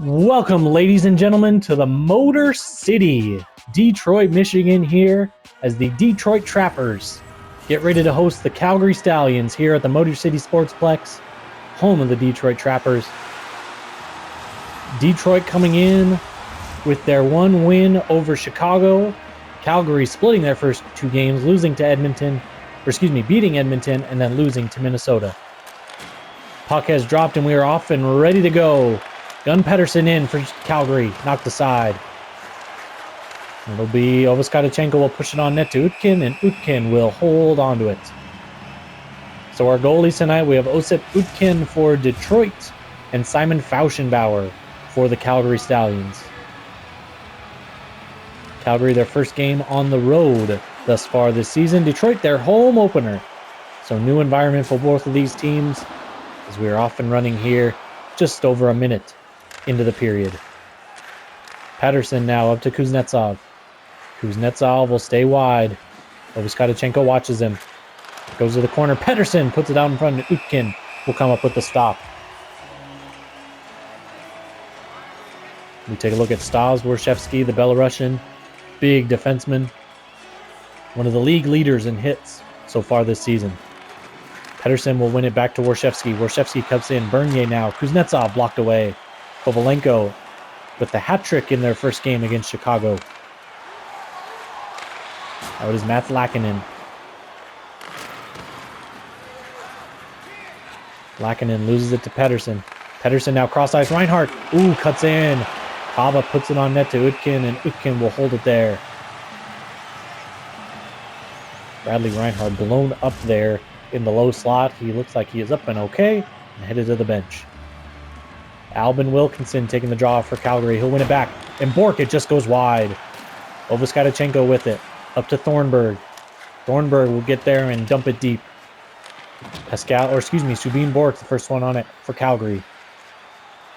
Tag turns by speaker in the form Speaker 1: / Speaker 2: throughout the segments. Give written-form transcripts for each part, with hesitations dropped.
Speaker 1: Welcome, ladies and gentlemen, to the Motor City, Detroit, Michigan, here as the Detroit Trappers get ready to host the Calgary Stallions here at the Motor City Sportsplex, home of the Detroit Trappers. Detroit coming in with their one win over Chicago. Calgary splitting their first two games, beating Edmonton, and then losing to Minnesota. Puck has dropped and we are off and ready to go. Gun Pedersen in for Calgary, knocked aside. It'll be Ovaskadachenko will push it on net to Utkin, and Utkin will hold on to it. So our goalies tonight, we have Osip Utkin for Detroit and Simon Fauschenbauer for the Calgary Stallions. Calgary, their first game on the road thus far this season. Detroit, their home opener. So new environment for both of these teams as we are off and running here just over a minute into the period. Pedersen now up to Kuznetsov. Kuznetsov will stay wide. Ovaskadachenko watches him. Goes to the corner. Pedersen puts it out in front. Utkin will come up with the stop. We take a look at Stas Worshevsky, the Belarusian. Big defenseman. One of the league leaders in hits so far this season. Pedersen will win it back to Worshevsky. Worshevsky comes in. Bernier now. Kuznetsov blocked away. Kovalenko with the hat trick in their first game against Chicago. Out is Mats Laakinen. Laakinen loses it to Pedersen. Pedersen now cross ice. Reinhardt. Ooh, cuts in. Kaba puts it on net to Utkin, and Utkin will hold it there. Bradley Reinhardt blown up there in the low slot. He looks like he is up and okay and headed to the bench. Albin Wilkinson taking the draw for Calgary. He'll win it back. And Bork, it just goes wide. Ovaskadachenko with it. Up to Thornburg. Thornburg will get there and dump it deep. Subin Bork, the first one on it for Calgary.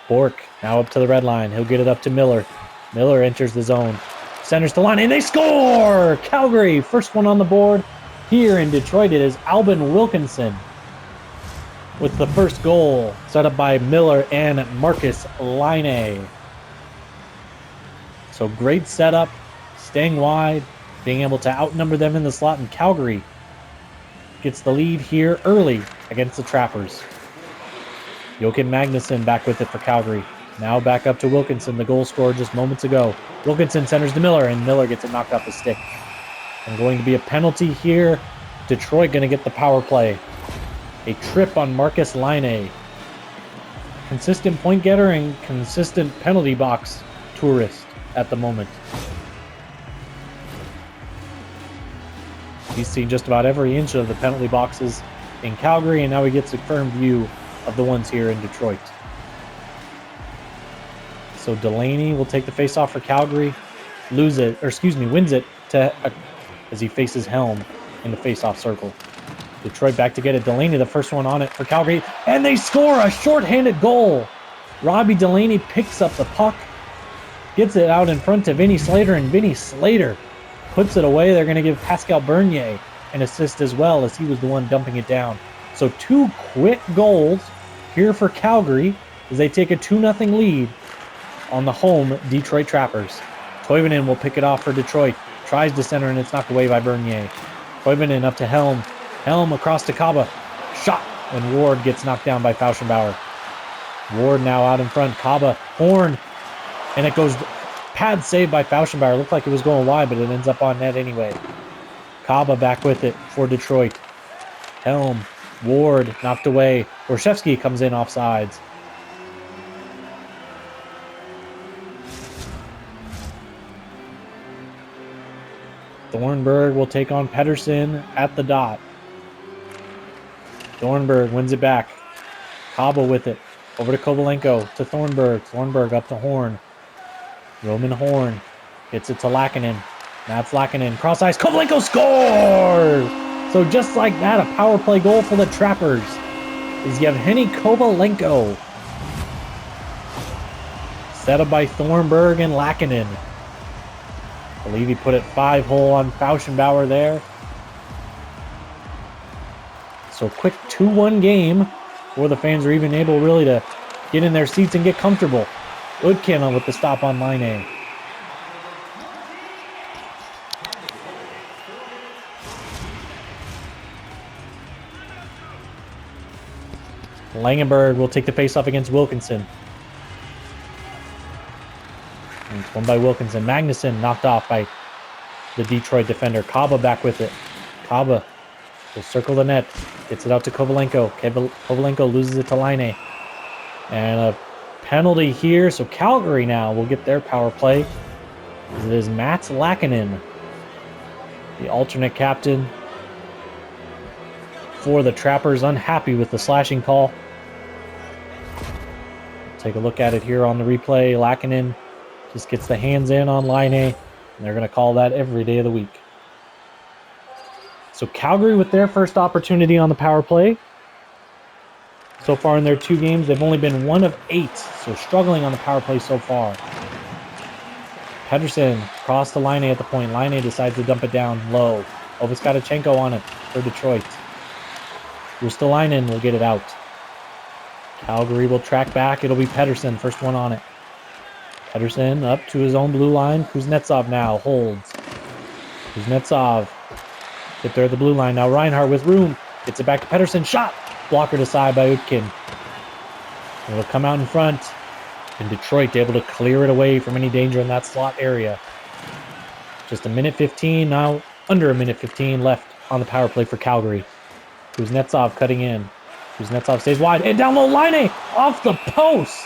Speaker 1: Bork now up to the red line. He'll get it up to Miller. Miller enters the zone. Centers the line, and they score! Calgary, first one on the board. Here in Detroit, it is Albin Wilkinson with the first goal, set up by Miller and Marcus Laine. So great setup, staying wide, being able to outnumber them in the slot, and Calgary gets the lead here early against the Trappers. Joakim Magnuson back with it for Calgary. Now back up to Wilkinson, the goal scorer just moments ago. Wilkinson centers to Miller, and Miller gets it knocked off the stick. And going to be a penalty here. Detroit going to get the power play. A trip on Marcus Laine. Consistent point getter and consistent penalty box tourist at the moment. He's seen just about every inch of the penalty boxes in Calgary, and now he gets a firm view of the ones here in Detroit. So Delaney will take the faceoff for Calgary. Wins it to as he faces Helm in the faceoff circle. Detroit back to get it. Delaney, the first one on it for Calgary. And they score a shorthanded goal. Robbie Delaney picks up the puck. Gets it out in front to Vinny Slater. And Vinny Slater puts it away. They're going to give Pascal Bernier an assist as well, as he was the one dumping it down. So two quick goals here for Calgary as they take a 2-0 lead on the home Detroit Trappers. Toivonen will pick it off for Detroit. Tries to center, and it's knocked away by Bernier. Toivonen up to Helm. Helm across to Kaba. Shot, and Ward gets knocked down by Fauschenbauer. Ward now out in front. Kaba, Horn, and it goes pad saved by Fauschenbauer. Looked like it was going wide, but it ends up on net anyway. Kaba back with it for Detroit. Helm, Ward knocked away. Worshevsky comes in offsides. Thornburg will take on Pedersen at the dot. Thornburg wins it back. Kaba with it. Over to Kovalenko, to Thornburg. Thornburg up to Horn. Roman Horn gets it to Laakinen. Mats Laakinen, cross ice. Kovalenko scores! So just like that, a power play goal for the Trappers is Yevgeny Kovalenko. Set up by Thornburg and Laakinen. I believe he put it 5-hole on Fauschenbauer there. So quick 2-1 game before the fans are even able really to get in their seats and get comfortable. Utkin with the stop on line A. Langenberg will take the faceoff against Wilkinson. And it's won by Wilkinson. Magnuson knocked off by the Detroit defender. Kaba back with it. Kaba will circle the net. Gets it out to Kovalenko. Kovalenko loses it to Laine. And a penalty here. So Calgary now will get their power play. It is Mats Laakkonen, the alternate captain for the Trappers, unhappy with the slashing call. Take a look at it here on the replay. Laakkonen just gets the hands in on Laine, and they're going to call that every day of the week. So Calgary with their first opportunity on the power play. So far in their 2 games, they've only been 1 of 8, so struggling on the power play so far. Pedersen crossed the Laine at the point. Laine decides to dump it down low. Oviskatchenko on it for Detroit. Ristolainen will get it out. Calgary will track back. It'll be Pedersen, first one on it. Pedersen up to his own blue line. Kuznetsov now holds. Kuznetsov hit there at the blue line. Now Reinhardt with room. Gets it back to Pedersen. Shot! Blocker to side by Utkin. It'll come out in front. And Detroit able to clear it away from any danger in that slot area. Just a minute 15. Now under a minute 15 left on the power play for Calgary. Kuznetsov cutting in. Kuznetsov stays wide. And down low, Laine off the post.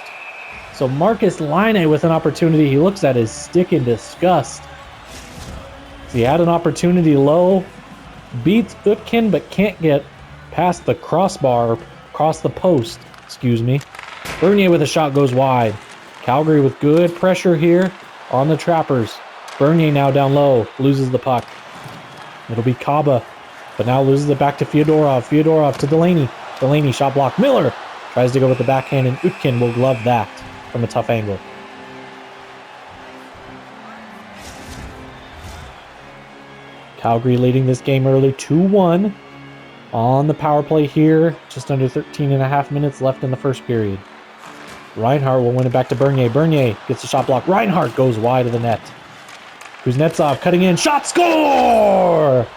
Speaker 1: So Marcus Laine with an opportunity. He looks at his stick in disgust. He had an opportunity low. Beats Utkin, but can't get past the crossbar, across the post. Excuse me. Bernier with a shot goes wide. Calgary with good pressure here on the Trappers. Bernier now down low. Loses the puck. It'll be Kaba. But now loses it back to Fyodorov. Fyodorov to Delaney. Delaney shot block. Miller tries to go with the backhand, and Utkin will glove that from a tough angle. Calgary leading this game early 2-1 on the power play here. Just under 13.5 minutes left in the first period. Reinhardt will win it back to Bernier. Bernier gets the shot block. Reinhardt goes wide of the net. Kuznetsov cutting in. Shot, score!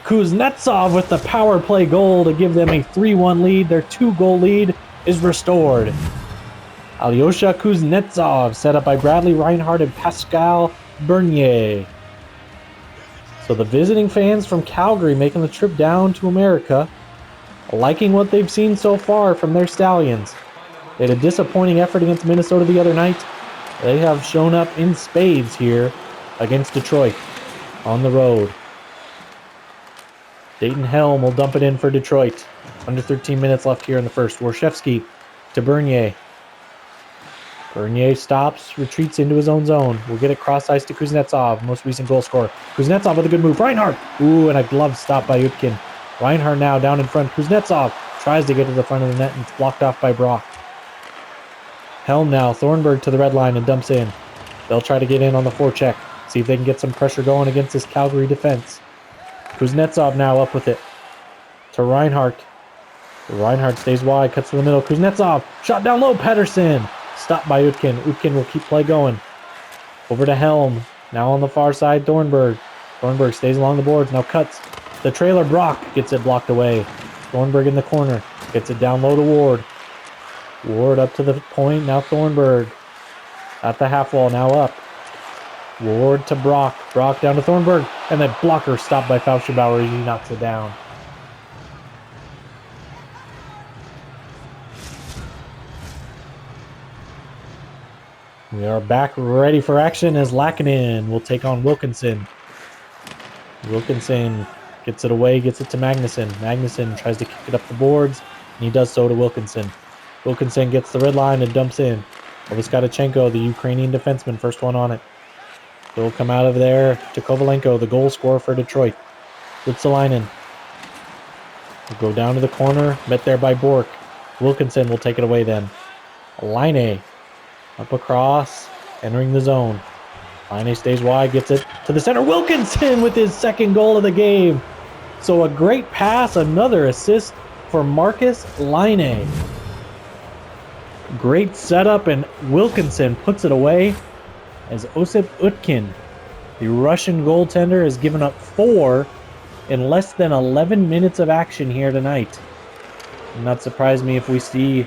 Speaker 1: Kuznetsov with the power play goal to give them a 3-1 lead. Their 2-goal lead is restored. Alyosha Kuznetsov set up by Bradley Reinhardt and Pascal Bernier. So the visiting fans from Calgary making the trip down to America, liking what they've seen so far from their Stallions. They had a disappointing effort against Minnesota the other night. They have shown up in spades here against Detroit on the road. Dayton Helm will dump it in for Detroit. Under 13 minutes left here in the first. Warshevsky to Bernier. Bernier stops, retreats into his own zone. We'll get it cross ice to Kuznetsov, most recent goal scorer. Kuznetsov with a good move. Reinhardt! Ooh, and a glove stop by Utkin. Reinhardt now down in front. Kuznetsov tries to get to the front of the net and it's blocked off by Brock. Helm now. Thornburg to the red line and dumps in. They'll try to get in on the forecheck. See if they can get some pressure going against this Calgary defense. Kuznetsov now up with it to Reinhardt. Reinhardt stays wide, cuts to the middle. Kuznetsov, shot down low, Pedersen. Stopped by Utkin. Utkin will keep play going. Over to Helm. Now on the far side, Thornburg. Thornburg stays along the boards, now cuts. The trailer, Brock gets it blocked away. Thornburg in the corner. Gets it down low to Ward. Ward up to the point, now Thornburg. At the half wall, now up. Ward to Brock. Brock down to Thornburg. And the blocker stopped by Fauschenbauer as he knocks it down. We are back ready for action as Laakkonen will take on Wilkinson. Wilkinson gets it away, gets it to Magnuson. Magnuson tries to kick it up the boards, and he does so to Wilkinson. Wilkinson gets the red line and dumps in. Oviskatchenko, the Ukrainian defenseman, first one on it. He'll come out of there to Kovalenko, the goal scorer for Detroit. Ristolainen will go down to the corner, met there by Bork. Wilkinson will take it away then. Laine up across, entering the zone. Laine stays wide, gets it to the center. Wilkinson with his second goal of the game. So a great pass, another assist for Marcus Laine. Great setup, and Wilkinson puts it away as Osip Utkin, the Russian goaltender, has given up 4 in less than 11 minutes of action here tonight. Would not surprise me if we see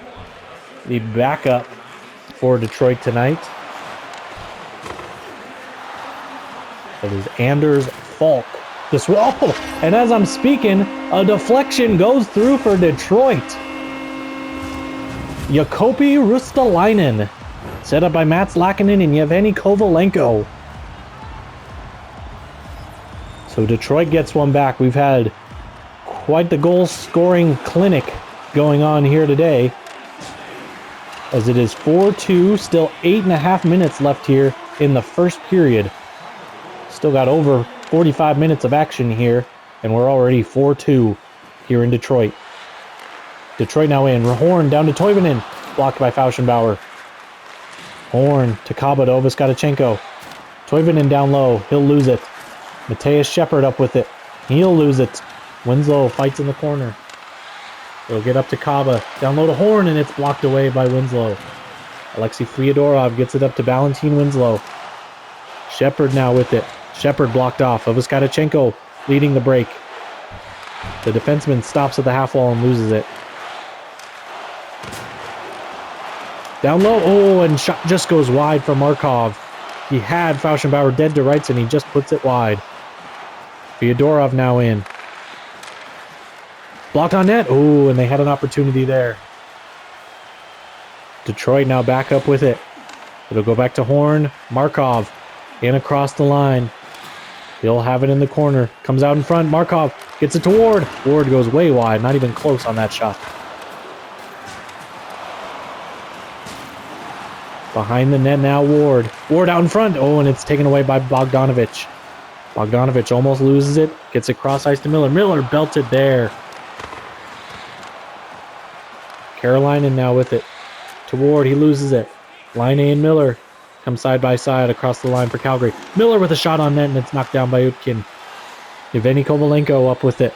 Speaker 1: the backup for Detroit tonight. That is Anders Falk. And as I'm speaking, a deflection goes through for Detroit. Jakobi Rustalainen, set up by Mats Laakkonen and Yevgeny Kovalenko. So Detroit gets one back. We've had quite the goal-scoring clinic going on here today, as it is 4-2, still 8.5 minutes left here in the first period. Still got over 45 minutes of action here, and we're already 4-2 here in Detroit. Detroit now in. Horn down to Toivonen, blocked by Fauschenbauer. Horn to Kaba to Oviskatchenko. Toivonen down low, he'll lose it. Mateus Shepard up with it, he'll lose it. Winslow fights in the corner. He'll get up to Kaba, down low to Horn, and it's blocked away by Winslow. Alexei Fyodorov gets it up to Valentin Winslow. Shepard now with it. Shepard blocked off. Oviskatchenko leading the break. The defenseman stops at the half wall and loses it. Down low. Oh, and shot just goes wide for Markov. He had Fauschenbauer dead to rights, and he just puts it wide. Fyodorov now in. Blocked on net. Oh, and they had an opportunity there. Detroit now back up with it. It'll go back to Horn. Markov in across the line. He'll have it in the corner. Comes out in front. Markov gets it to Ward. Ward goes way wide. Not even close on that shot. Behind the net now, Ward. Ward out in front. Oh, and it's taken away by Bogdanovich. Bogdanovich almost loses it. Gets it cross ice to Miller. Miller belted there. Carolina now with it. To Ward. He loses it. Laine and Miller come side by side across the line for Calgary. Miller with a shot on net, and it's knocked down by Utkin. Yevgeny Kovalenko up with it.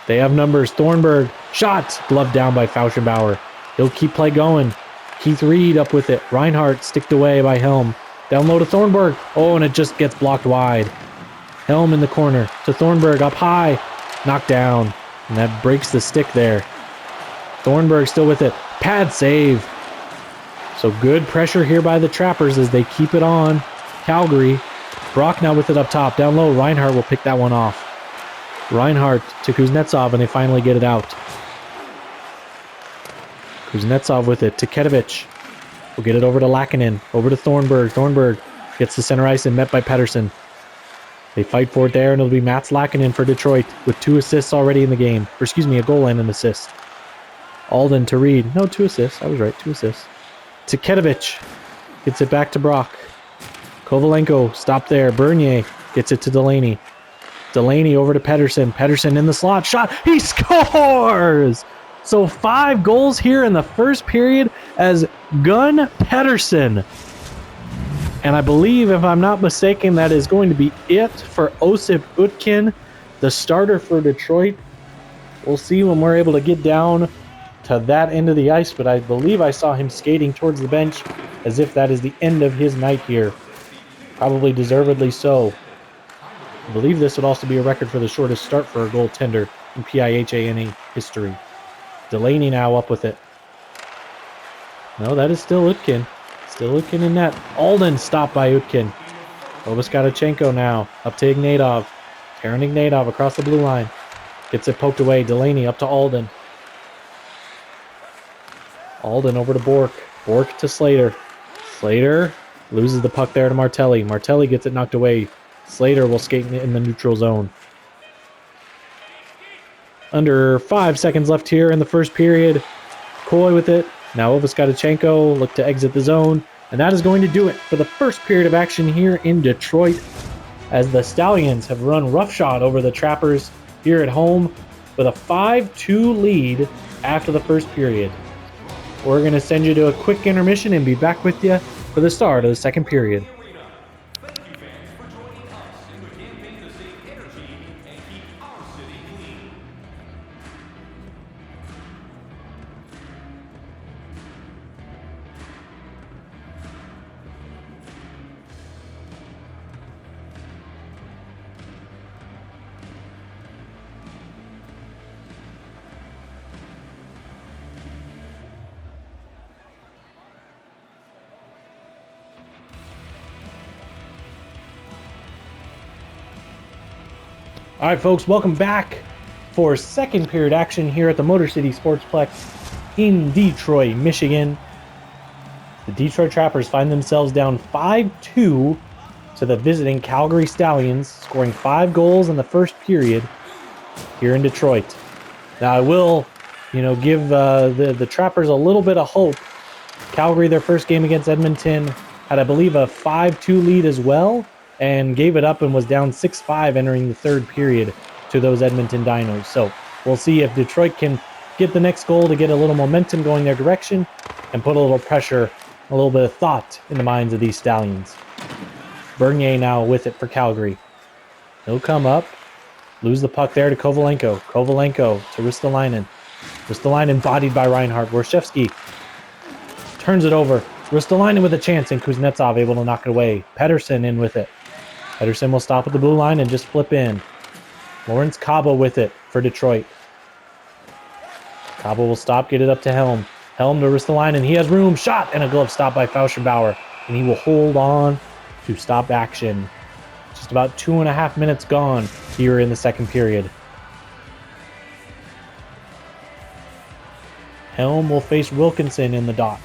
Speaker 1: They have numbers. Thornburg. Shot. Gloved down by Fauschenbauer. He'll keep play going. Keith Reed up with it. Reinhardt sticked away by Helm. Down low to Thornburg. Oh, and it just gets blocked wide. Helm in the corner to Thornburg up high. Knocked down. And that breaks the stick there. Thornburg still with it. Pad save. So good pressure here by the Trappers as they keep it on. Calgary. Brock now with it up top. Down low, Reinhardt will pick that one off. Reinhardt to Kuznetsov, and they finally get it out. Kuznetsov with it to Kedovich. We'll get it over to Laakkonen. Over to Thornburg. Thornburg gets to center ice and met by Pettersson. They fight for it there, and it'll be Mats Laakkonen for Detroit with 2 assists already in the game. Or excuse me, a goal and an assist. Alden to Reed. No, 2 assists. I was right, 2 assists. To Kedovich. Gets it back to Brock. Kovalenko stopped there. Bernier gets it to Delaney. Delaney over to Pettersson. Pettersson in the slot. Shot. He scores! So 5 goals here in the first period as Gun Pettersson. And I believe, if I'm not mistaken, that is going to be it for Osip Utkin, the starter for Detroit. We'll see when we're able to get down to that end of the ice, but I believe I saw him skating towards the bench as if that is the end of his night here. Probably deservedly so. I believe this would also be a record for the shortest start for a goaltender in PIHANA history. Delaney now up with it. No, that is still Utkin. Still Utkin in net. Alden stopped by Utkin. Oviskatchenko now up to Ignatov. Taron Ignatov across the blue line. Gets it poked away. Delaney up to Alden. Alden over to Bork. Bork to Slater. Slater loses the puck there to Martelli. Martelli gets it knocked away. Slater will skate in the neutral zone. Under 5 seconds left here in the first period. Coy with it. Now Oviskatchenko look to exit the zone. And that is going to do it for the first period of action here in Detroit, as the Stallions have run roughshod over the Trappers here at home with a 5-2 lead after the first period. We're going to send you to a quick intermission and be back with you for the start of the second period. All right, folks, welcome back for second period action here at the Motor City Sportsplex in Detroit, Michigan. The Detroit Trappers find themselves down 5-2 to the visiting Calgary Stallions, scoring 5 goals in the first period here in Detroit. Now, I will, give the Trappers a little bit of hope. Calgary, their first game against Edmonton, had, I believe, a 5-2 lead as well, and gave it up and was down 6-5 entering the third period to those Edmonton Dinos. So we'll see if Detroit can get the next goal to get a little momentum going their direction and put a little pressure, a little bit of thought in the minds of these Stallions. Bernier now with it for Calgary. He'll come up, lose the puck there to Kovalenko. Kovalenko to Ristolainen. Ristolainen bodied by Reinhart. Warshevsky turns it over. Ristolainen with a chance, and Kuznetsov able to knock it away. Pedersen in with it. Pedersen will stop at the blue line and just flip in. Lawrence Cabo with it for Detroit. Cabo will stop, get it up to Helm. Helm to Ristolainen. He has room. Shot and a glove stop by Fauschenbauer. And he will hold on to stop action. Just about 2.5 minutes gone here in the second period. Helm will face Wilkinson in the dot.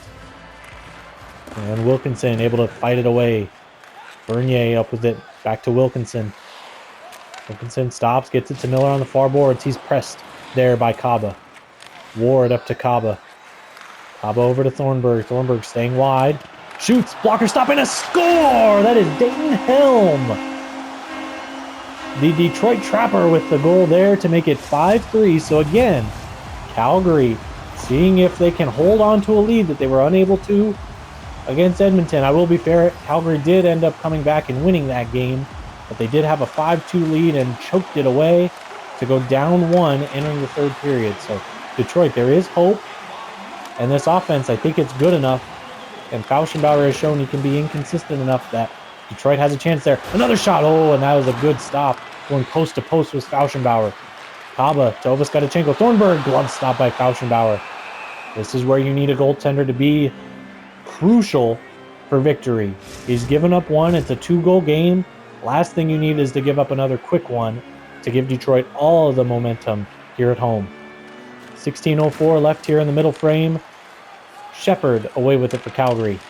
Speaker 1: And Wilkinson able to fight it away. Bernier up with it. Back to Wilkinson. Wilkinson stops, gets it to Miller on the far boards. He's pressed there by Kaba. Ward up to Kaba. Kaba over to Thornburg. Thornburg staying wide. Shoots. Blocker stop and a score! That is Dayton Helm. The Detroit Trapper with the goal there to make it 5-3. So again, Calgary seeing if they can hold on to a lead that they were unable to against Edmonton. I will be fair, Calgary did end up coming back and winning that game, but they did have a 5-2 lead and choked it away to go down 1 entering the third period. So Detroit, there is hope, and this offense, I think it's good enough, and Fauschenbauer has shown he can be inconsistent enough that Detroit has a chance there. Another shot, and that was a good stop. Going post to post was Fauschenbauer. Kaba to Ovaskadachenko. Thornburg, glove stop by Fauschenbauer. This is where you need a goaltender to be crucial for victory. He's given up one. It's a 2-goal game. Last thing you need is to give up another quick one to give Detroit all of the momentum here at home. 16:04 left here in the middle frame. Shepard away with it for Calgary.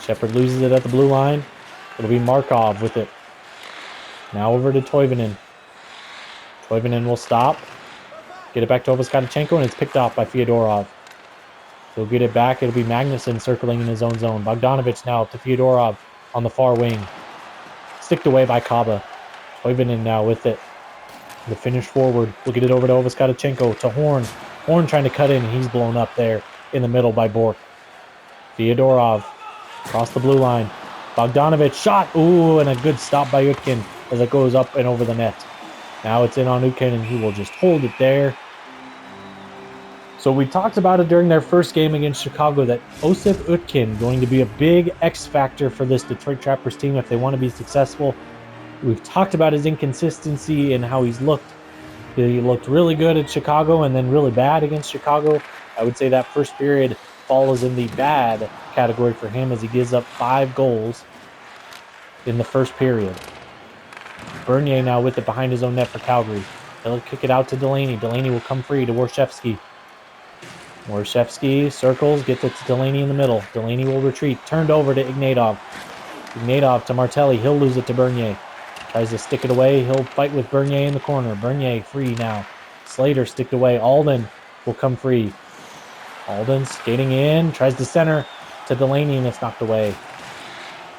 Speaker 1: Shepard loses it at the blue line. It'll be Markov with it. Now over to Toivonen. Toivonen will stop. Get it back to Ovaskadachenko, and it's picked off by Fyodorov. He'll get it back. It'll be Magnuson circling in his own zone. Bogdanovich now up to Fyodorov on the far wing. Sticked away by Kaba. Toivonen now with it. The finish forward. We'll get it over to Ovaskadachenko to Horn. Horn trying to cut in, and he's blown up there in the middle by Bork. Fyodorov across the blue line. Bogdanovich shot. Ooh, and a good stop by Utkin as it goes up and over the net. Now it's in on Utkin, and he will just hold it there. So we talked about it during their first game against Chicago that Osip Utkin going to be a big X factor for this Detroit Trappers team if they want to be successful. We've talked about his inconsistency and how he's looked. He looked really good at Chicago and then really bad against Chicago. I would say that first period falls in the bad category for him as he gives up 5 goals in the first period. Bernier now with it behind his own net for Calgary. He'll kick it out to Delaney. Delaney will come free to Warshevsky. Warshevsky circles, gets it to Delaney in the middle. Delaney will retreat. Turned over to Ignatov. Ignatov to Martelli. He'll lose it to Bernier. Tries to stick it away. He'll fight with Bernier in the corner. Bernier free now. Slater sticked away. Alden will come free. Alden skating in. Tries to center to Delaney, and it's knocked away.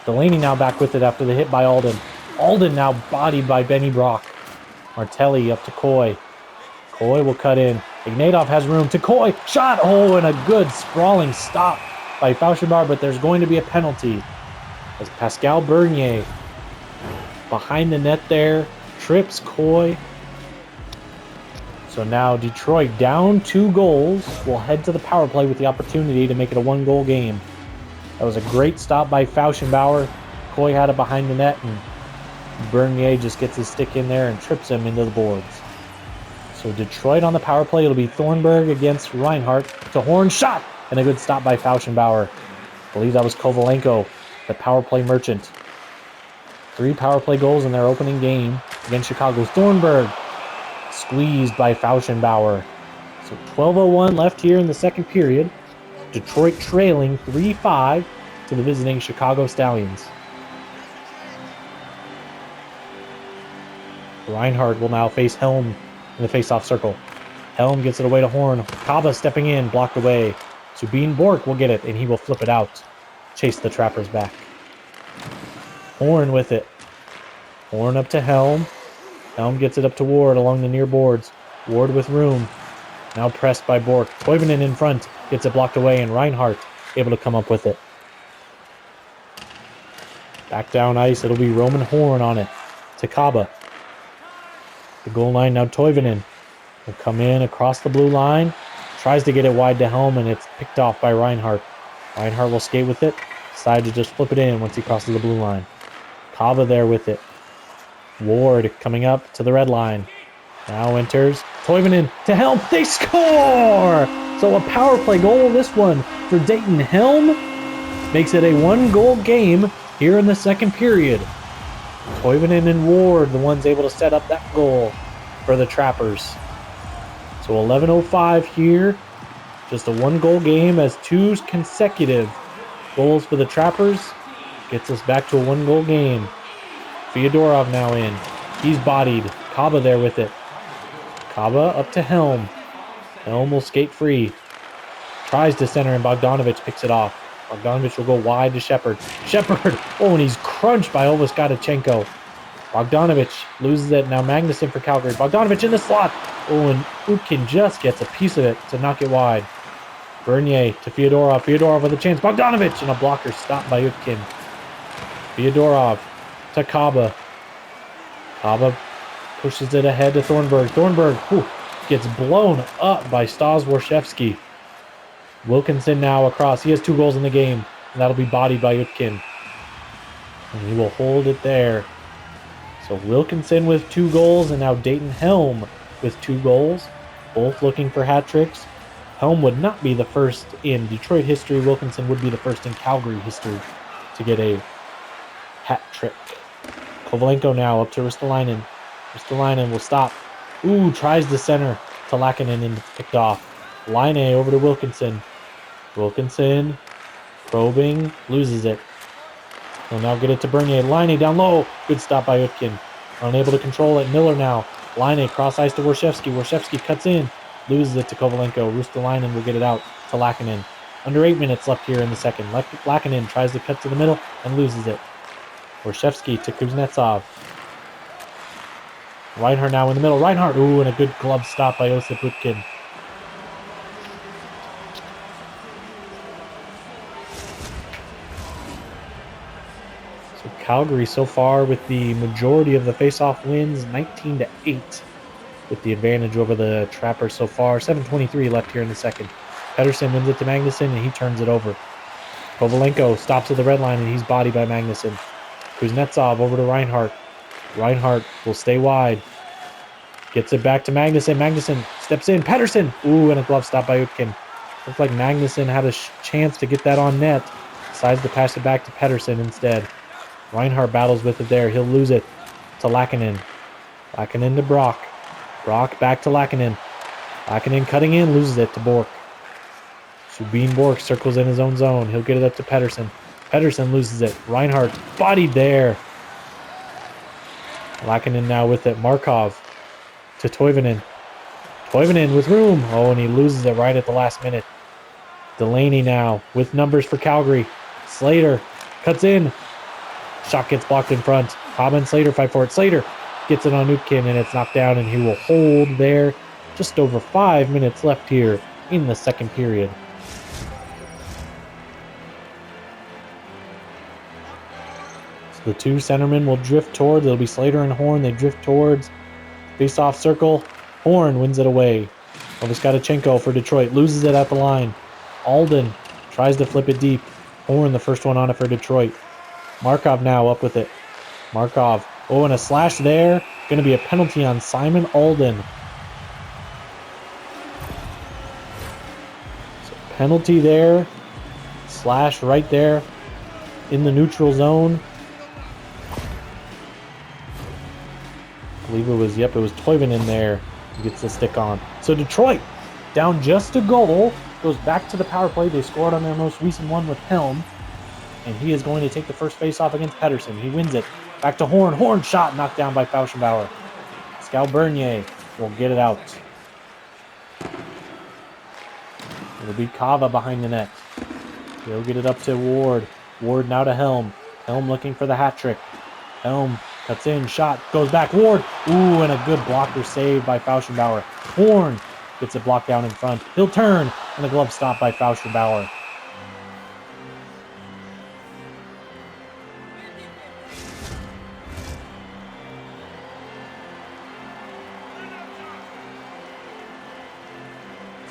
Speaker 1: Delaney now back with it after the hit by Alden. Alden now bodied by Benny Brock. Martelli up to Coy. Coy will cut in. Ignatov has room to Coy. Shot! And a good sprawling stop by Fauschenbauer, but there's going to be a penalty. As Pascal Bernier behind the net there, trips Coy. So now Detroit down 2 goals. Will head to the power play with the opportunity to make it a 1-goal game. That was a great stop by Fauschenbauer. Coy had it behind the net, and Bernier just gets his stick in there and trips him into the boards. So Detroit on the power play. It'll be Thornburg against Reinhart to Horn. Shot! And a good stop by Fauschenbauer. I believe that was Kovalenko, the power play merchant. 3 power play goals in their opening game against Chicago's Thornburg. Squeezed by Fauschenbauer. So 12:01 left here in the second period. Detroit trailing 3-5 to the visiting Chicago Stallions. Reinhardt will now face Helm in the face-off circle. Helm gets it away to Horn. Kaba stepping in, blocked away. Subin Bork will get it, and he will flip it out. Chase the Trappers back. Horn with it. Horn up to Helm. Helm gets it up to Ward along the near boards. Ward with room. Now pressed by Bork. Toivonen in front. Gets it blocked away, and Reinhardt able to come up with it. Back down ice. It'll be Roman Horn on it. To Kaba. The goal line now Toivonen. Will come in across the blue line. Tries to get it wide to Helm, and it's picked off by Reinhardt. Reinhardt will skate with it. Decide to just flip it in once he crosses the blue line. Kaba there with it. Ward coming up to the red line. Now enters Toivonen to Helm. They score! So a power play goal, this one for Dayton. Helm makes it a one-goal game here in the second period. Toivonen and Ward, the ones able to set up that goal for the Trappers. So 11:05 here. Just a one-goal game as two consecutive goals for the Trappers. Gets us back to a one-goal game. Fyodorov now in. He's bodied. Kaba there with it. Kaba up to Helm. Helm will skate free. Tries to center, and Bogdanovich picks it off. Bogdanovich will go wide to Shepard. Shepard! Oh, and he's crunched by Ovas Gadichenko. Bogdanovich loses it. Now Magnuson for Calgary. Bogdanovich in the slot. Oh, and Utkin just gets a piece of it to knock it wide. Bernier to Fyodorov. Fyodorov with a chance. Bogdanovich, and a blocker stopped by Utkin. Fyodorov to Kaba. Kaba pushes it ahead to Thornburg. Thornburg gets blown up by Stas Warshevsky. Wilkinson now across. He has 2 goals in the game, and that'll be bodied by Utkin. And he will hold it there. So Wilkinson with 2 goals, and now Dayton Helm with 2 goals, both looking for hat tricks. Helm would not be the first in Detroit history. Wilkinson would be the first in Calgary history to get a hat trick. Kovalenko now up to Ristolainen. Ristolainen will stop. Ooh, tries the center to Lackinen and picked off. Laine over to Wilkinson. Wilkinson probing, loses it. He'll now get it to Bernier. Laine down low. Good stop by Utkin. Unable to control it. Miller now. Laine cross ice to Warshevsky. Warshevsky cuts in. Loses it to Kovalenko. Ristolainen will get it out to Lackinen. Under 8 minutes left here in the second. Lackinen tries to cut to the middle and loses it. Warshevsky to Kuznetsov. Reinhardt now in the middle. Reinhardt, ooh, and a good glove stop by Osip Utkin. So Calgary so far with the majority of the face-off wins, 19-8. With the advantage over the Trappers so far. 7:23 left here in the second. Pettersson wins it to Magnuson, and he turns it over. Kovalenko stops at the red line, and he's bodied by Magnuson. Kuznetsov over to Reinhardt. Reinhardt will stay wide. Gets it back to Magnuson. Magnuson steps in. Pettersson! Ooh, and a glove stop by Utkin. Looked like Magnuson had a chance to get that on net. Decides to pass it back to Pettersson instead. Reinhardt battles with it there. He'll lose it to Lackinen. Lackinen to Brock. Brock back to Lackinen. Lackinen cutting in, loses it to Bork. Subin Bork circles in his own zone. He'll get it up to Pettersson. Pettersson loses it. Reinhardt bodied there. Lackinen now with it. Markov to Toivonen. Toivonen with room. Oh, and he loses it right at the last minute. Delaney now with numbers for Calgary. Slater cuts in. Shot gets blocked in front. Cobb and Slater fight for it. Slater gets it on Utkin, and it's knocked down, and he will hold there. Just over 5 minutes left here in the second period. So the 2 centermen will drift towards. It'll be Slater and Horn. They drift towards. Face-off circle. Horn wins it away. Oviskadichenko for Detroit. Loses it at the line. Alden tries to flip it deep. Horn, the first one on it for Detroit. Markov now up with it. Markov. Oh, and a slash there. Going to be a penalty on Simon Alden. So penalty there. Slash right there in the neutral zone. believe it was Toivonen in there. He gets the stick on. So Detroit, down just a goal, goes back to the power play. They scored on their most recent one with Helm. And he is going to take the first face-off against Pedersen. He wins it. Back to Horn. Horn shot knocked down by Fauschenbauer. Scal Bernier will get it out. It'll be Kava behind the net. He'll get it up to Ward. Ward now to Helm. Helm looking for the hat trick. Helm cuts in. Shot. Goes back. Ward. Ooh, and a good blocker save by Fauschenbauer. Horn gets it blocked down in front. He'll turn. And a glove stop by Fauschenbauer.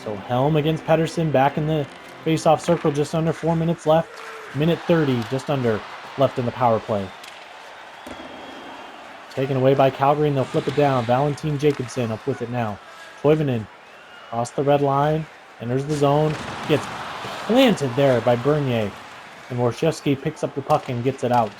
Speaker 1: So Helm against Pedersen back in the face-off circle, just under 4 minutes left. Minute 30, just under, left in the power play. Taken away by Calgary, and they'll flip it down. Valentin Jacobson up with it now. Toivonen across the red line, enters the zone, gets planted there by Bernier. And Warshevsky picks up the puck and gets it out.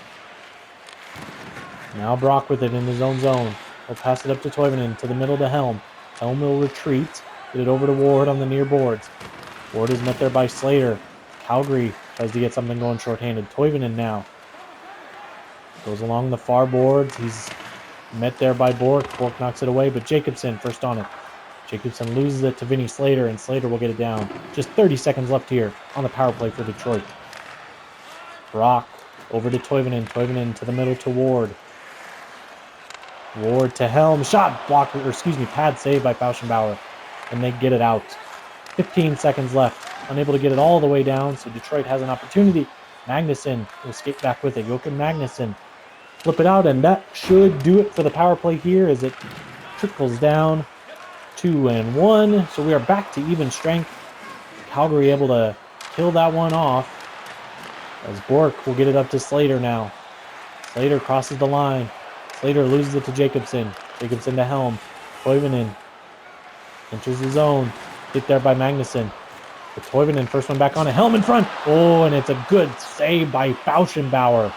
Speaker 1: Now Brock with it in his own zone. He'll pass it up to Toivonen, to the middle to Helm. Helm will retreat. Get it over to Ward on the near boards. Ward is met there by Slater. Calgary tries to get something going shorthanded. Toivonen now goes along the far boards. He's met there by Bork. Bork knocks it away, but Jacobson first on it. Jacobson loses it to Vinny Slater, and Slater will get it down. Just 30 seconds left here on the power play for Detroit. Brock over to Toivonen. Toivonen to the middle to Ward. Ward to Helm. Shot blocker, or excuse me, pad save by Fauschenbauer. And they get it out. 15 seconds left. Unable to get it all the way down, so Detroit has an opportunity. Magnuson will skate back with it. Joachim Magnuson flip it out, and that should do it for the power play here as it trickles down 2-1. So we are back to even strength. Calgary able to kill that one off as Bork will get it up to Slater now. Slater crosses the line. Slater loses it to Jacobson. Jacobson to Helm. Toivonen enters the zone. Hit there by Magnuson. But Toivonen, first one back on a Helm in front. Oh, and it's a good save by Fauschenbauer.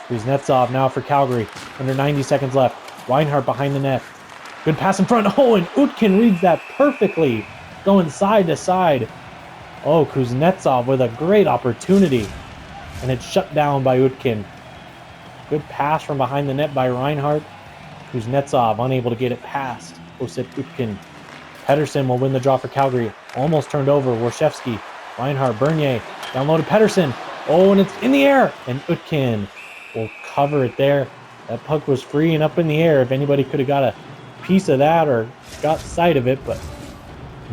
Speaker 1: Kuznetsov now for Calgary. Under 90 seconds left. Reinhardt behind the net. Good pass in front. Oh, and Utkin reads that perfectly. Going side to side. Oh, Kuznetsov with a great opportunity. And it's shut down by Utkin. Good pass from behind the net by Reinhardt. Kuznetsov unable to get it past Osip Utkin. Pedersen will win the draw for Calgary. Almost turned over. Warshevsky. Reinhardt. Bernier. Downloaded Pedersen. Oh, and it's in the air. And Utkin will cover it there. That puck was free and up in the air. If anybody could have got a piece of that or got sight of it, but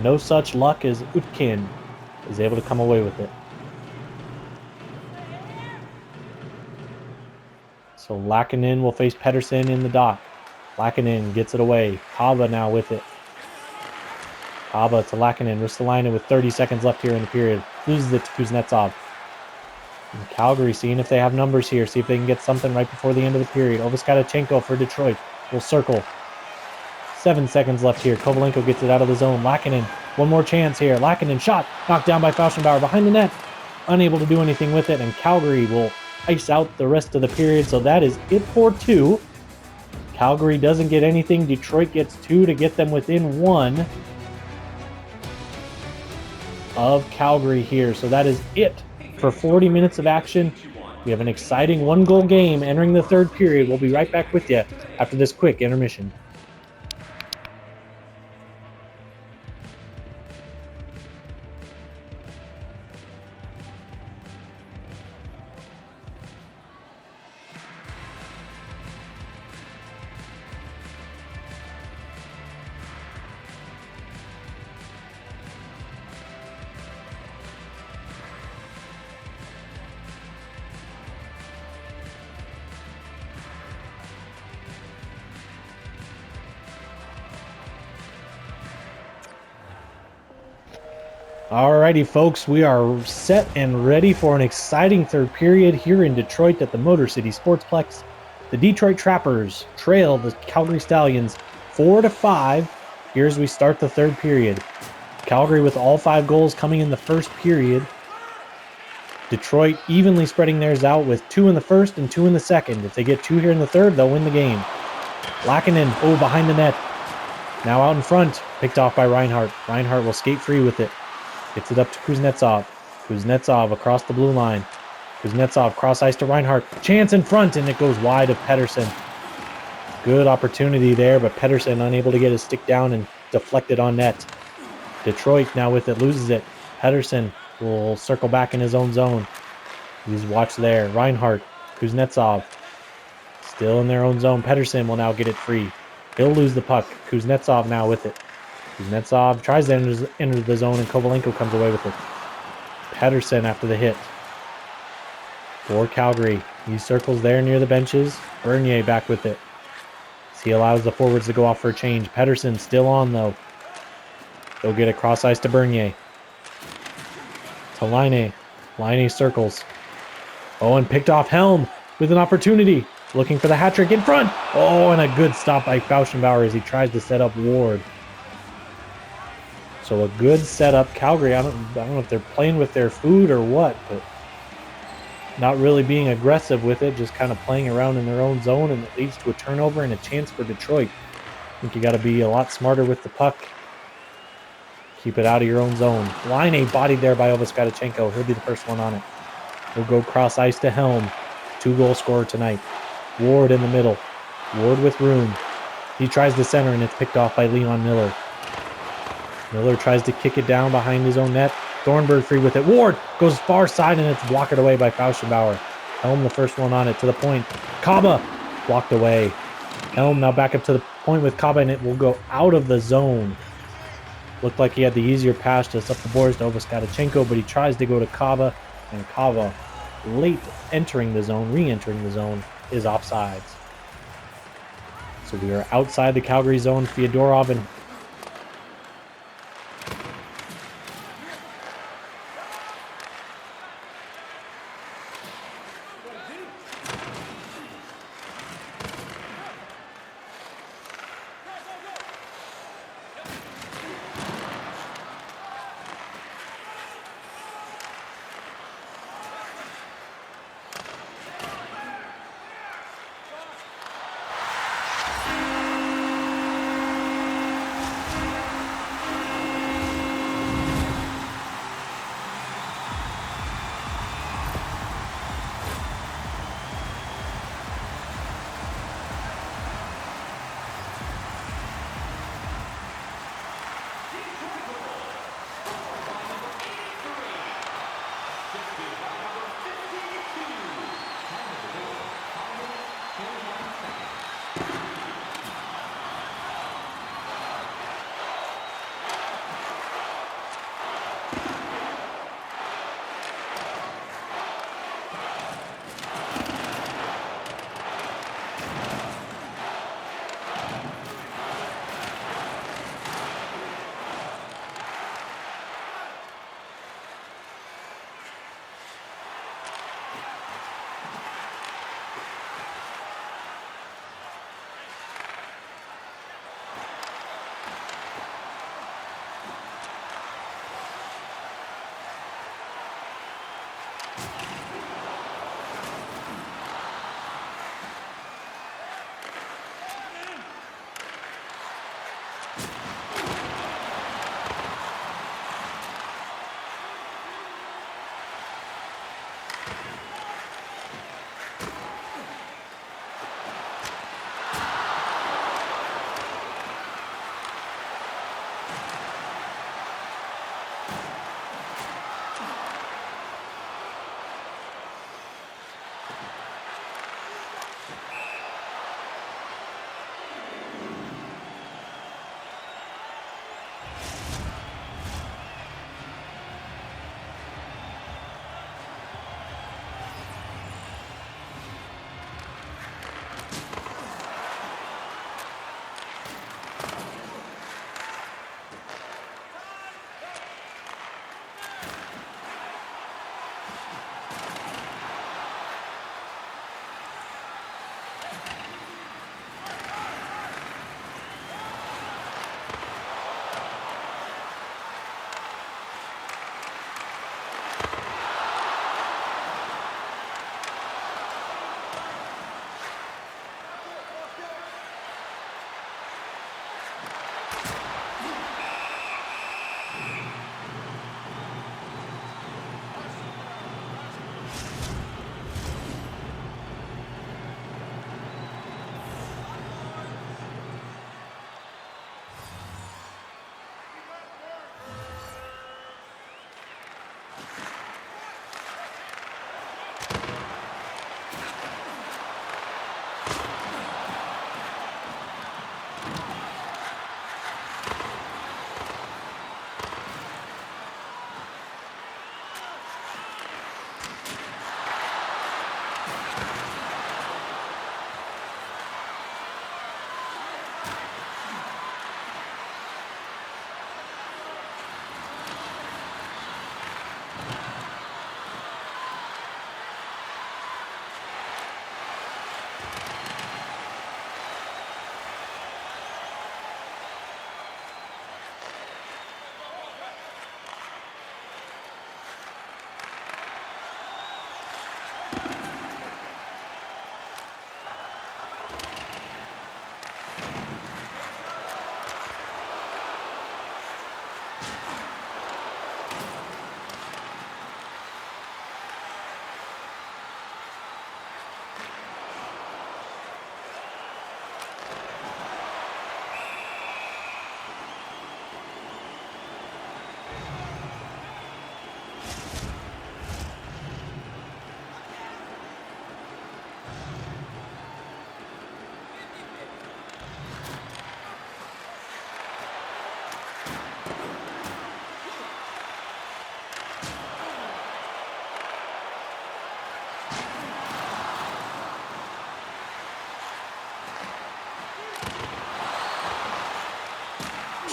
Speaker 1: no such luck as Utkin is able to come away with it. So Lackinen will face Pedersen in the dock. Lackinen gets it away. Kava now with it. Kava to Lackinen. Ristolainen with 30 seconds left here in the period. Loses it to Kuznetsov. And Calgary seeing if they have numbers here. See if they can get something right before the end of the period. Oviskatachenko for Detroit will circle. 7 seconds left here. Kovalenko gets it out of the zone. Lackinen. One more chance here. Lackinen shot. Knocked down by Fauschenbauer behind the net. Unable to do anything with it. And Calgary will ice out the rest of the period. So that is it for 2. Calgary doesn't get anything. Detroit gets 2 to get them within 1 of Calgary here. So that is it for 40 minutes of action. We have an exciting 1-goal game entering the third period. We'll be right back with you after this quick intermission. Alrighty, folks, we are set and ready for an exciting third period here in Detroit at the Motor City Sportsplex. The Detroit Trappers trail the Calgary Stallions 4-5 here as we start the third period. Calgary with all 5 goals coming in the first period. Detroit evenly spreading theirs out with 2 in the first and 2 in the second. If they get 2 here in the third, they'll win the game. Lackinen, oh, behind the net. Now out in front, picked off by Reinhardt. Reinhardt will skate free with it. Gets it up to Kuznetsov. Kuznetsov across the blue line. Kuznetsov cross ice to Reinhardt. Chance in front, and it goes wide of Pettersson. Good opportunity there, but Pettersson unable to get his stick down and deflected on net. Detroit now with it, loses it. Pettersson will circle back in his own zone. He's watched there. Reinhardt, Kuznetsov, still in their own zone. Pettersson will now get it free. He'll lose the puck. Kuznetsov now with it. Kuznetsov tries to enter the zone, and Kovalenko comes away with it. Pettersson after the hit. For Calgary. He circles there near the benches. Bernier back with it. He allows the forwards to go off for a change. Pettersson still on, though. They'll get it cross ice to Bernier. To Laine. Laine circles. Oh, and picked off Helm with an opportunity. Looking for the hat trick in front. Oh, and a good stop by Fauschenbauer as he tries to set up Ward. So a good setup. Calgary, I don't know if they're playing with their food or what, but not really being aggressive with it, just kind of playing around in their own zone, and it leads to a turnover and a chance for Detroit. I think you got to be a lot smarter with the puck. Keep it out of your own zone. Laine bodied there by Ovaskadachenko. He'll be the first one on it. He'll go cross ice to Helm. 2-goal scorer tonight. Ward in the middle. Ward with room. He tries to center, and it's picked off by Leon Miller. Miller tries to kick it down behind his own net. Thornburg free with it. Ward goes far side, and it's blocked away by Fauschenbauer. Helm the first one on it to the point. Kaba blocked away. Helm now back up to the point with Kaba, and it will go out of the zone. Looked like he had the easier pass just up the boards to Ovaskadachenko, but he tries to go to Kaba, and Kaba, late entering the zone, re-entering the zone, is offsides. So we are outside the Calgary zone. Fyodorov and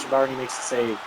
Speaker 1: Barney makes the save.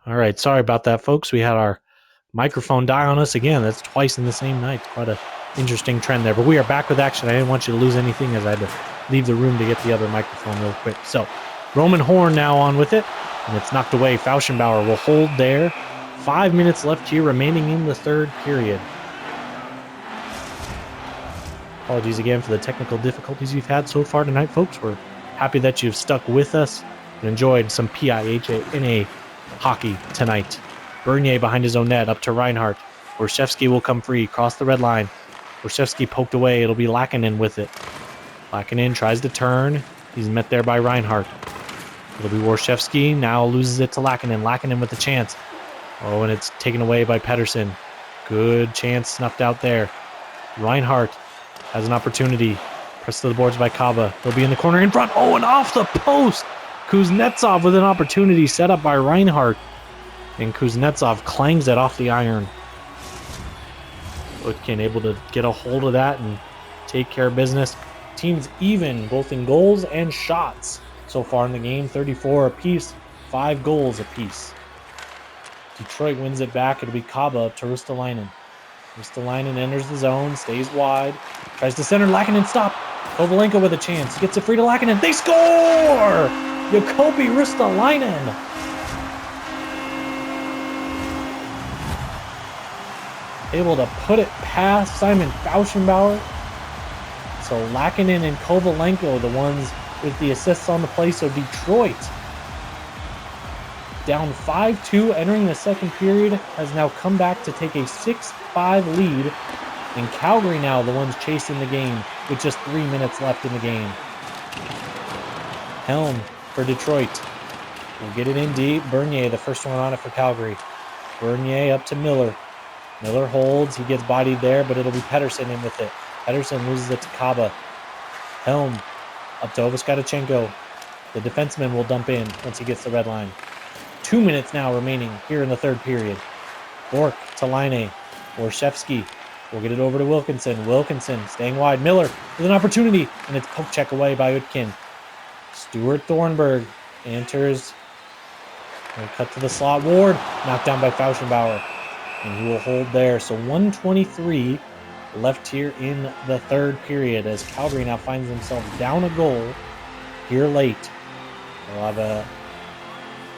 Speaker 1: All right, sorry about that, folks. We had our microphone die on us again. That's twice in the same night. Quite an interesting trend there. But we are back with action. I didn't want you to lose anything as I had to leave the room to get the other microphone real quick. So, Roman Horn now on with it, and it's knocked away. Fauschenbauer will hold there. 5 minutes left here remaining in the third period. Apologies again for the technical difficulties we've had so far tonight, folks. We're happy that you've stuck with us and enjoyed some PIHANA hockey tonight. Bernier behind his own net, up to Reinhardt. Borshevsky will come free, cross the red line. Borshevsky poked away. It'll be Lackinen with it. Lackinen tries to turn. He's met there by Reinhardt. It'll be Borshevsky. Now loses it to Lackinen. Lackinen with the chance. Oh, and it's taken away by Pettersson. Good chance snuffed out there. Reinhardt has an opportunity. Pressed to the boards by Kaba. He'll be in the corner in front. Oh, and off the post. Kuznetsov with an opportunity set up by Reinhardt. And Kuznetsov clangs it off the iron. Utkin able to get a hold of that and take care of business. Teams even, both in goals and shots so far in the game. 34 apiece, 5 goals apiece. Detroit wins it back. It'll be Kaba up to Ristolainen. Ristolainen enters the zone, stays wide, tries to center. Lackinen stop. Kovalenko with a chance. Gets it free to Lackinen. They score! Jacobi Ristolainen. Able to put it past Simon Fauschenbauer. So Lackinen and Kovalenko, the ones with the assists on the play. So Detroit, down 5-2 entering the second period, has now come back to take a 6-5 lead. And Calgary now the ones chasing the game with just 3 minutes left in the game. Helm for Detroit. We'll get it in deep. Bernier, the first one on it for Calgary. Bernier up to Miller. Miller holds. He gets bodied there, but it'll be Pettersson in with it. Pettersson loses it to Kaba. Helm up to Ovaskadachenko. The defenseman will dump in once he gets the red line. 2 minutes now remaining here in the third period. Bork to Laine. Borshevsky will get it over to Wilkinson. Wilkinson staying wide. Miller with an opportunity, and it's poke check away by Utkin. Stuart Thornburg enters. And cut to the slot. Ward knocked down by Fauschenbauer. And he will hold there. So 1:23 left here in the third period as Calgary now finds themselves down a goal here late. They'll have a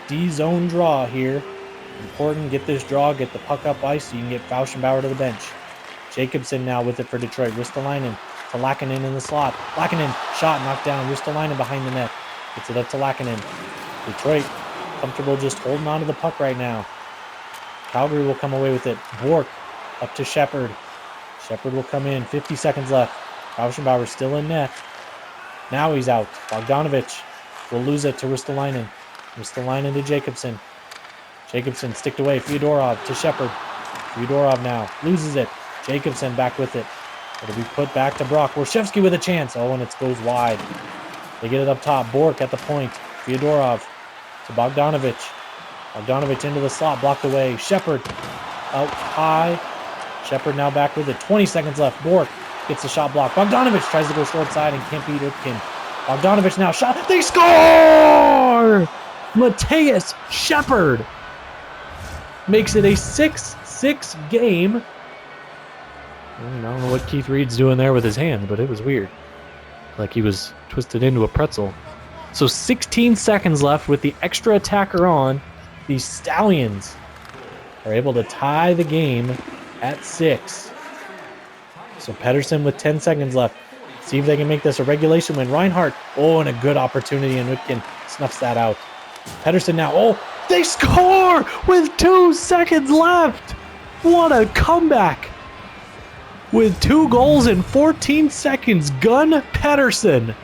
Speaker 1: D-zone draw here. Important, get this draw, get the puck up ice so you can get Fauschenbauer to the bench. Jacobson now with it for Detroit. Ristolainen to Laakkonen in the slot. Laakkonen, shot, knocked down. Ristolainen behind the net. Gets it up to Laakkonen. Detroit, comfortable just holding on to the puck right now. Calgary will come away with it. Bork up to Shepard. Shepard will come in. 50 seconds left. Fauschenbauer still in net. Now he's out. Bogdanovich will lose it to Ristolainen. Ristolainen to Jacobson. Jacobson sticked away. Fyodorov to Shepard. Fyodorov now loses it. Jacobson back with it. It'll be put back to Brock. Warshevsky with a chance. Oh, and it goes wide. They get it up top. Bork at the point. Fyodorov to Bogdanovich. Bogdanovich into the slot. Blocked away. Shepard out high. Shepard now back with it. 20 seconds left. Bork gets the shot blocked. Bogdanovich tries to go short side and can't beat Utkin. Bogdanovich now shot. They score! Mateus Shepard makes it a 6-6 game. I don't know what Keith Reed's doing there with his hand, but it was weird. Like he was twisted into a pretzel. So 16 seconds left with the extra attacker on. The Stallions are able to tie the game at 6. So Pettersson with 10 seconds left. See if they can make this a regulation win. Reinhardt, oh, and a good opportunity, and Utkin snuffs that out. Pettersson now, oh, they score with 2 seconds left. What a comeback. With 2 goals in 14 seconds, Gun Pettersson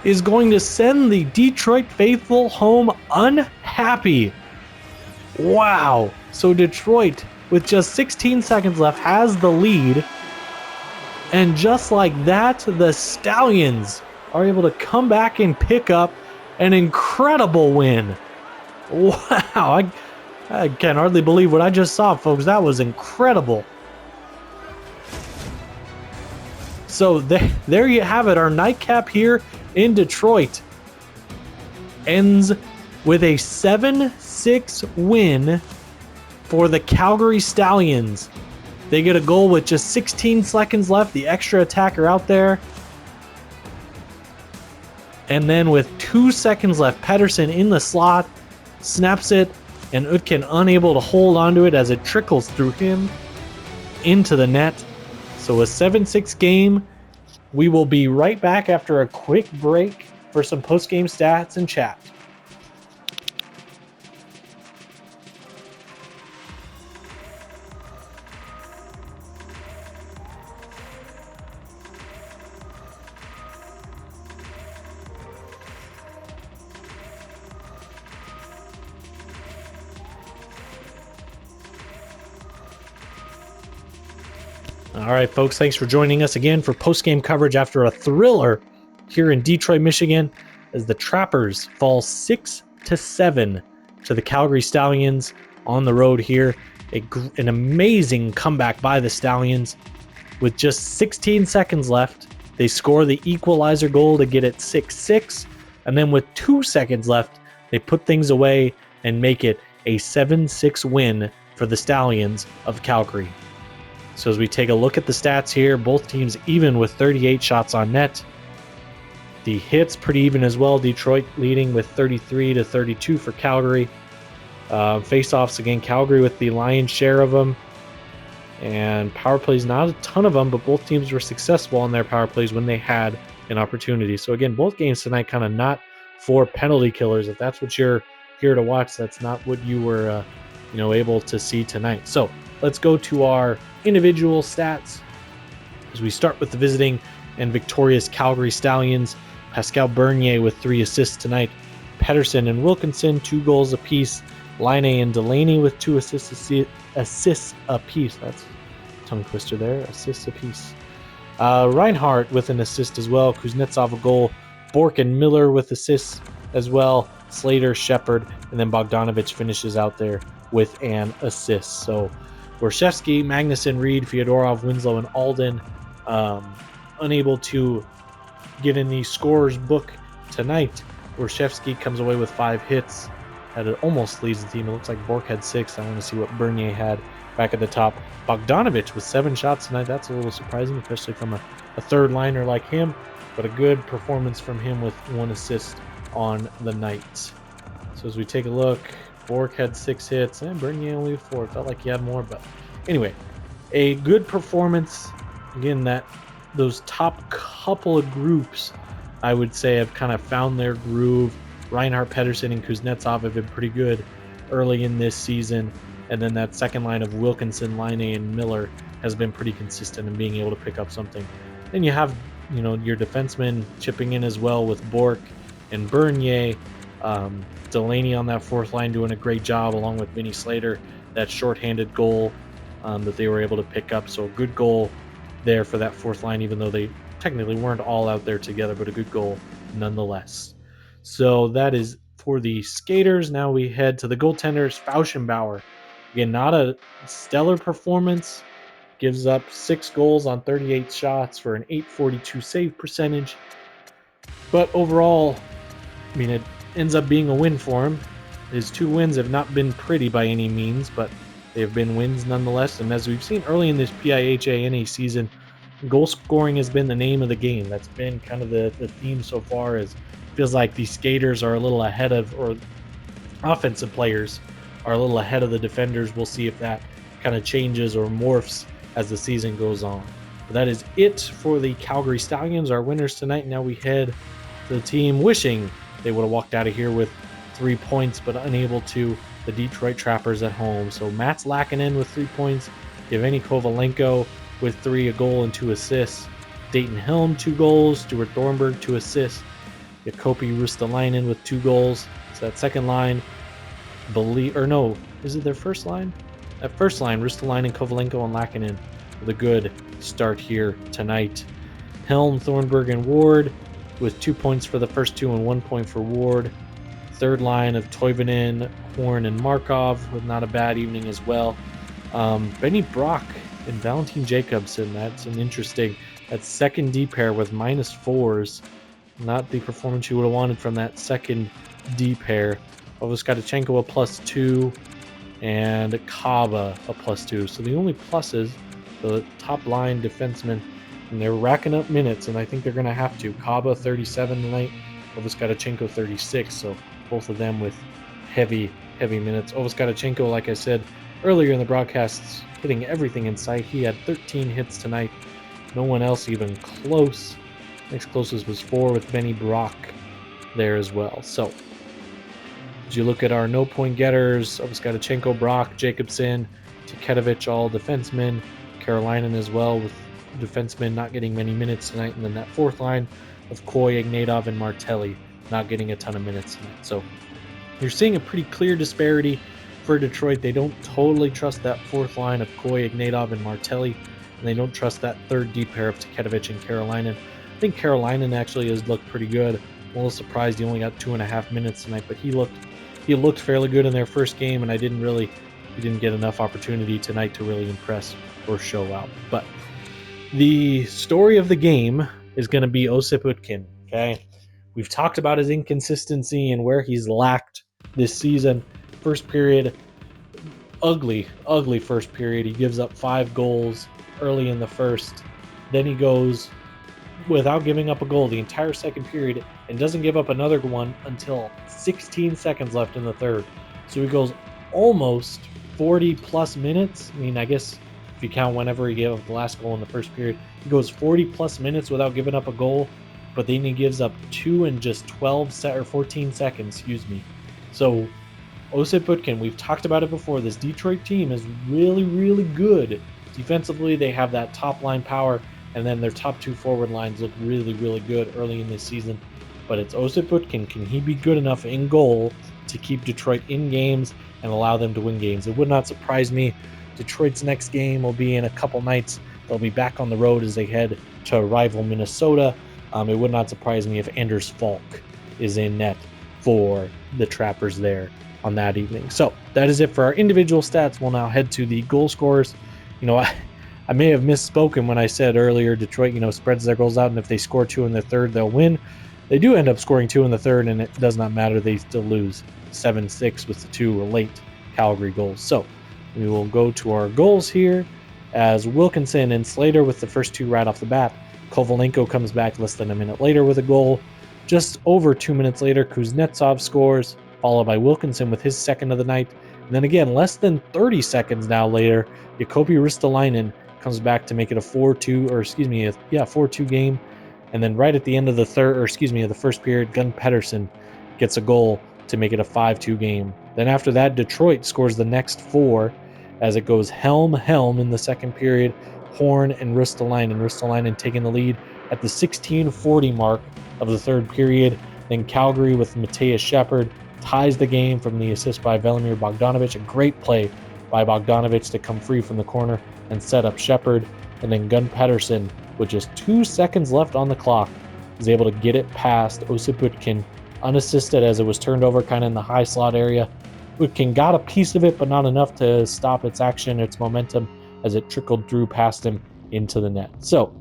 Speaker 1: is going to send the Detroit faithful home unhappy. Wow. So Detroit, with just 16 seconds left, has the lead. And just like that, the Stallions are able to come back and pick up an incredible win. Wow. I can hardly believe what I just saw, folks. That was incredible. So there you have it. Our nightcap here in Detroit ends with a 7-6 win for the Calgary Stallions. They get a goal with just 16 seconds left. The extra attacker out there. And then with 2 seconds left, Pettersson in the slot snaps it, and Utkin unable to hold onto it as it trickles through him into the net. So a 7-6 game. We will be right back after a quick break for some post-game stats and chat. All right, folks, thanks for joining us again for post-game coverage after a thriller here in Detroit, Michigan, as the Trappers fall 6-7 to the Calgary Stallions on the road here. An amazing comeback by the Stallions. With just 16 seconds left, they score the equalizer goal to get it 6-6, and then with 2 seconds left, they put things away and make it a 7-6 win for the Stallions of Calgary. So as we take a look at the stats here, both teams even with 38 shots on net. The hits pretty even as well. Detroit leading with 33-32 for Calgary. Face-offs, again, Calgary with the lion's share of them. And power plays, not a ton of them, but both teams were successful on their power plays when they had an opportunity. So again, both games tonight kind of not for penalty killers. If that's what you're here to watch, that's not what you were able to see tonight. So let's go to our individual stats as we start with the visiting and victorious Calgary Stallions. Pascal Bernier with 3 assists tonight. Pettersson and Wilkinson 2 goals apiece. Laine and Delaney with 2 assists apiece. That's a tongue twister there. Assists apiece. Reinhardt with an assist as well. Kuznetsov a goal. Bork and Miller with assists as well. Slater, Shepard, and then Bogdanovich finishes out there with an assist. So Warshevsky, Magnuson, Reed, Fyodorov, Winslow, and Alden unable to get in the scorer's book tonight. Warshevsky comes away with 5 hits. Almost leads the team. It looks like Bork had 6. I want to see what Bernier had back at the top. Bogdanovich with 7 shots tonight. That's a little surprising, especially from a third liner like him. But a good performance from him with 1 assist on the night. So as we take a look, Bork had 6 hits, and Bernier only 4. Felt like he had more, but anyway, a good performance. Again, those top couple of groups, I would say, have kind of found their groove. Reinhardt, Pedersen, and Kuznetsov have been pretty good early in this season, and then that second line of Wilkinson, Line, and Miller has been pretty consistent in being able to pick up something. Then you have, your defensemen chipping in as well with Bork and Bernier. Delaney on that fourth line doing a great job along with Vinny Slater. That shorthanded goal that they were able to pick up. So a good goal there for that fourth line, even though they technically weren't all out there together, but a good goal nonetheless. So that is for the skaters. Now we head to the goaltenders. Fauschenbauer. Again, not a stellar performance. Gives up 6 goals on 38 shots for an .842 save percentage. But overall, it ends up being a win for him. His 2 wins have not been pretty by any means, but they have been wins nonetheless. And as we've seen early in this PIHANA season, goal scoring has been the name of the game. That's been kind of the theme so far. As it feels like these skaters are a little ahead of, or offensive players are a little ahead of the defenders. We'll see if that kind of changes or morphs as the season goes on. But that is it for the Calgary Stallions, our winners tonight. Now we head to the team wishing they would have walked out of here with 3 points, but unable to. The Detroit Trappers at home. So Mats Laakkonen with 3 points. Yevgeny Kovalenko with 3, a goal and 2 assists. Dayton Helm 2 goals. Stuart Thornburg 2 assists. Jakobi Ristolainen with 2 goals. So that second line, is it their first line? That first line, Ristolainen, Kovalenko, and Laakkonen with a good start here tonight. Helm, Thornburg, and Ward with 2 points for the first 2 and 1 point for Ward. Third line of Toivonen, Horn, and Markov with not a bad evening as well. Benny Brock and Valentin Jacobson, that's an interesting, that second D pair with -4s. Not the performance you would have wanted from that second D pair. Ovoskatchenko a +2 and Kaba a +2. So the only pluses, the top line defensemen, and they're racking up minutes, and I think they're going to have to. Kaba 37 tonight, Ovoskatchenko 36, so both of them with heavy minutes. Ovoskatchenko, like I said earlier in the broadcasts, hitting everything in sight. He had 13 hits tonight. No one else even close. Next closest was 4 with Benny Brock there as well. So as you look at our no-point getters, Ovoskatchenko, Brock, Jacobson, Tiketovic, all defensemen. Carolina as well, with defensemen not getting many minutes tonight. And then that fourth line of Koy, Ignatov, and Martelli not getting a ton of minutes tonight. So you're seeing a pretty clear disparity for Detroit. They don't totally trust that fourth line of Koy, Ignatov, and Martelli, and they don't trust that third deep pair of Tiketovic and Carolina. I think Carolina actually has looked pretty good. I'm a little surprised he only got 2.5 minutes tonight, but he looked fairly good in their first game, and he didn't get enough opportunity tonight to really impress or show out. But the story of the game is going to be Osip Utkin. Okay, we've talked about his inconsistency and where he's lacked this season. First period, ugly first period. He gives up 5 goals early in the first. Then he goes without giving up a goal the entire second period and doesn't give up another one until 16 seconds left in the third. So he goes almost 40 plus minutes. I guess if you count whenever he gave up the last goal in the first period, he goes 40 plus minutes without giving up a goal, but then he gives up 2 in just 14 seconds, So Osip Utkin, we've talked about it before. This Detroit team is really, really good. Defensively, they have that top line power, and then their top 2 forward lines look really, really good early in this season. But it's Osip Utkin. Can he be good enough in goal to keep Detroit in games and allow them to win games? It would not surprise me. Detroit's next game will be in a couple nights. They'll be back on the road as they head to rival Minnesota. It would not surprise me if Anders Falk is in net for the Trappers there on that evening. So that is it for our individual stats. We'll now head to the goal scorers. I may have misspoken when I said earlier Detroit, spreads their goals out, and if they score 2 in the third, they'll win. They do end up scoring 2 in the third, and it does not matter. They still lose 7-6 with the 2 late Calgary goals. So we will go to our goals here as Wilkinson and Slater with the first 2 right off the bat. Kovalenko comes back less than a minute later with a goal. Just over 2 minutes later, Kuznetsov scores. followed by Wilkinson with his second of the night. And then again, less than 30 seconds now later, Jacobi Ristolainen comes back to make it a 4-2, or excuse me, 4-2 game. And then right at the end of the the first period, Gunn Pedersen gets a goal to make it a 5-2 game. Then after that, Detroit scores the next 4 as it goes helm in the second period. Horn and Ristolainen taking the lead at the 16:40 mark of the third period. Then Calgary with Mateus Shepard ties the game from the assist by Velimir Bogdanovic. A great play by Bogdanovic to come free from the corner and set up Shepard. And then Gunn Pedersen, with just 2 seconds left on the clock, is able to get it past Osip Utkin, unassisted as it was turned over kind of in the high slot area. Utkin got a piece of it, but not enough to stop its action, its momentum, as it trickled through past him into the net. So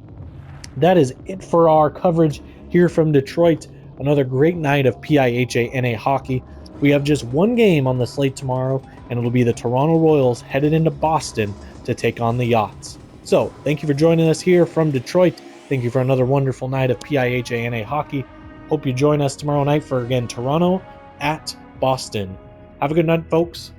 Speaker 1: that is it for our coverage here from Detroit. Another great night of PIHANA hockey. We have just one game on the slate tomorrow, and it'll be the Toronto Royals headed into Boston to take on the Yachts. So thank you for joining us here from Detroit. Thank you for another wonderful night of PIHANA hockey. Hope you join us tomorrow night for, again, Toronto at Boston. Have a good night, folks.